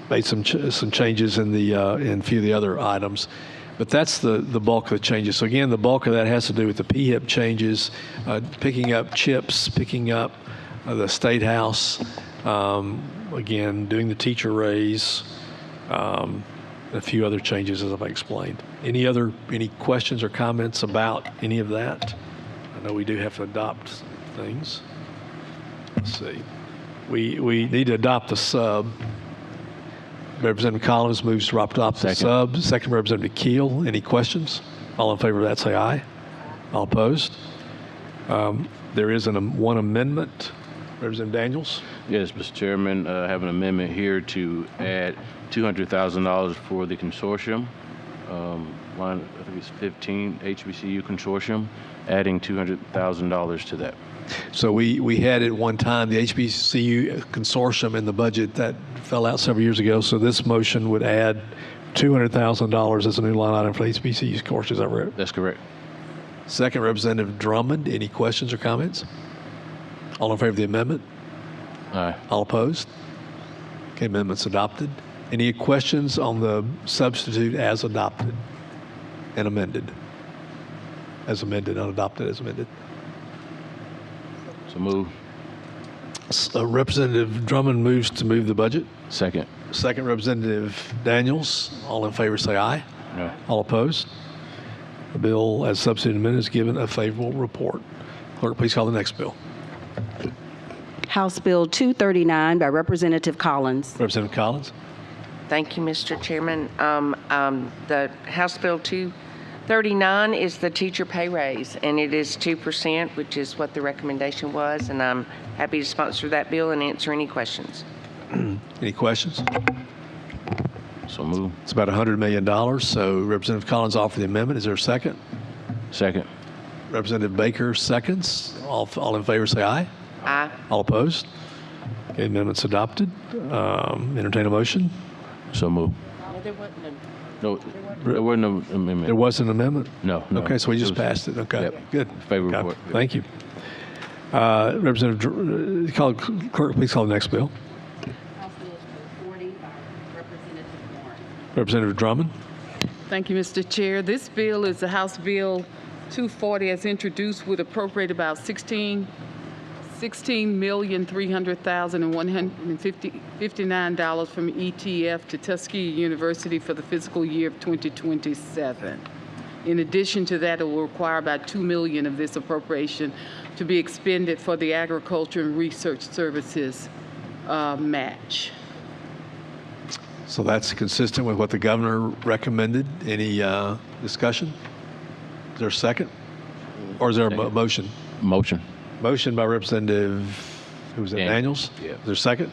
Made some changes in a few of the other items. But that's the bulk of the changes. So again, the bulk of that has to do with the PHIP changes, picking up CHIPS, picking up the State House, again, doing the teacher raise, a few other changes as I've explained. Any questions or comments about any of that? I know we do have to adopt things. Let's see. We need to adopt the sub. Representative Collins moves to adopt the sub. Second, Representative Keel. Any questions? All in favor of that, say aye. All opposed? There is one amendment. Representative Daniels. Yes, Mr. Chairman, I have an amendment here to add $200,000 for the consortium. Line, I think it's 15, HBCU consortium, adding $200,000 to that. So we had at one time the HBCU consortium in the budget that fell out several years ago. So this motion would add $200,000 as a new line item for the HBCU consortium. Is that right? That's correct. Second, Representative Drummond. Any questions or comments? All in favor of the amendment? Aye. All opposed? Okay, amendment's adopted. Any questions on the substitute as adopted and amended? As amended, unadopted as amended. So move. Representative Drummond moves to move the budget. Second. Second, Representative Daniels. All in favor say aye. Aye. All opposed? The bill as substitute amended is given a favorable report. Clerk, please call the next bill. House Bill 239 by Representative Collins. Representative Collins. Thank you, Mr. Chairman. The House Bill 239 is the teacher pay raise, and it is 2%, which is what the recommendation was, and I'm happy to sponsor that bill and answer any questions. Any questions? So move. It's about $100 million. So Representative Collins offered the amendment. Is there a second? Second. Representative Baker seconds. All in favor say aye. Aye. All opposed? Okay, amendment's adopted. Entertain a motion. So move. No, there wasn't No, there was no amendment. There was an amendment? No. Okay, so we just It was- passed it. Okay, Yep. good. Favor Okay, report. Thank you. Representative, clerk, please call the next bill. House Bill 240 by Representative Warren. Representative Drummond. Thank you, Mr. Chair. This bill is the House Bill 240 as introduced would appropriate about $16,300,159 from ETF to Tuskegee University for the fiscal year of 2027. In addition to that, it will require about $2 million of this appropriation to be expended for the Agriculture and Research Services match. So that's consistent with what the governor recommended. Any discussion? Is there a second? Or is there a motion? Motion. Motion by Representative, who was it, Daniels. Daniels? Yeah. Is there a second?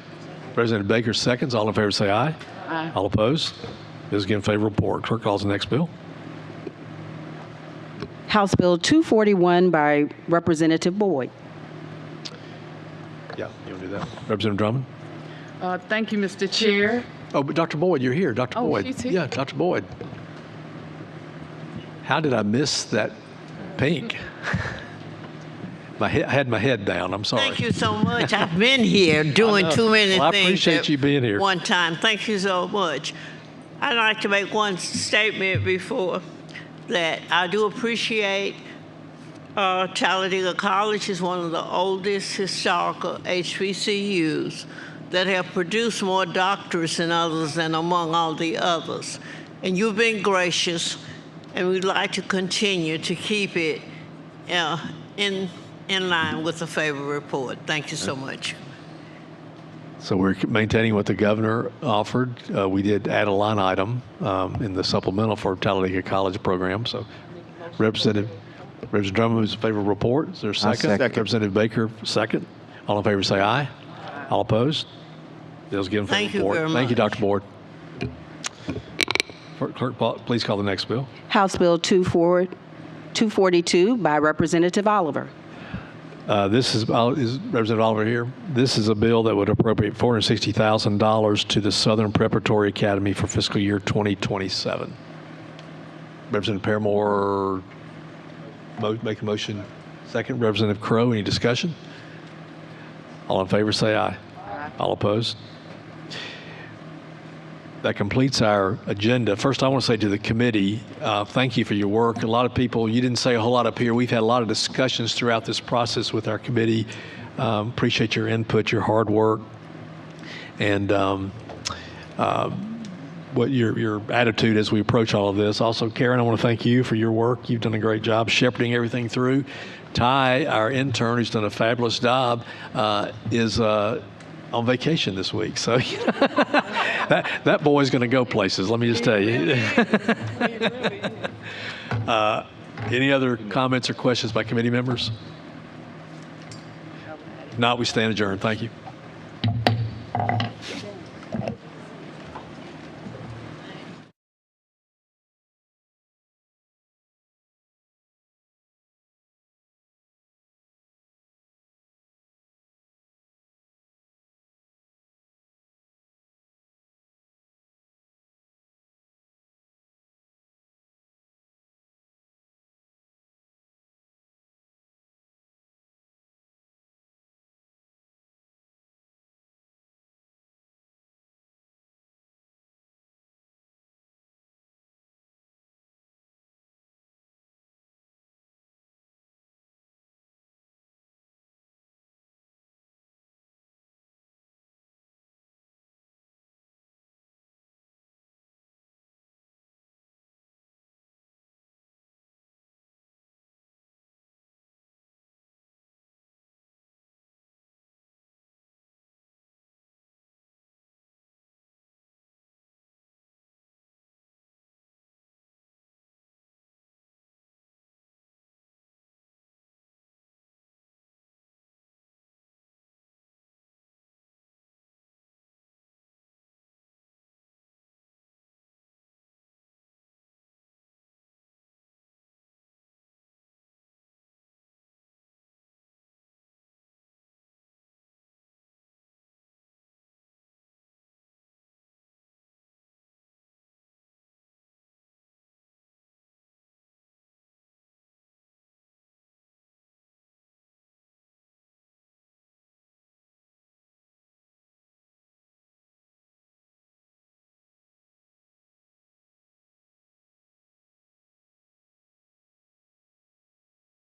Representative Baker seconds. All in favor say aye. Aye. All opposed? Bills again, favor report. Clerk calls the next bill. House Bill 241 by Representative Boyd. Yeah, you want to do that? Representative Drummond? Thank you, Mr. Chair. Oh, but Dr. Boyd, you're here. Dr. Oh, Boyd. she's here. Yeah, Dr. Boyd. How did I miss that pink? I had my head down. I'm sorry. Thank you so much. I've been here doing too many Well, I things. appreciate at you being here. One time. Thank you so much. I'd like to make one statement before that. I do appreciate Talladega College is one of the oldest historical HBCUs that have produced more doctors than others and among all the others. And you've been gracious, and we'd like to continue to keep it in line with the favor report. Thank you so much. So we're maintaining what the governor offered. We did add a line item in the supplemental for Talladega College program. So Representative Drummond is in favor of the report. Is there a second? second. Representative Baker, second. All in favor say aye. All opposed? Bills given for Thank you report. very Thank you, much. Dr. Board. Clerk, please call the next bill. House Bill 242 by Representative Oliver. This is Representative Oliver here. This is a bill that would appropriate $460,000 to the Southern Preparatory Academy for fiscal year 2027. Representative Paramore, make a motion. Second. Representative Crowe, any discussion? All in favor, say aye. All opposed? That completes our agenda. First, I want to say to the committee, thank you for your work. A lot of people, you didn't say a whole lot up here. We've had a lot of discussions throughout this process with our committee. Appreciate your input, your hard work, and what your attitude as we approach all of this. Also, Karen, I want to thank you for your work. You've done a great job shepherding everything through. Ty, our intern, who's done a fabulous job, is on vacation this week. So that boy's going to go places, let me just tell you. Any other comments or questions by committee members? If not, we stand adjourned. Thank you.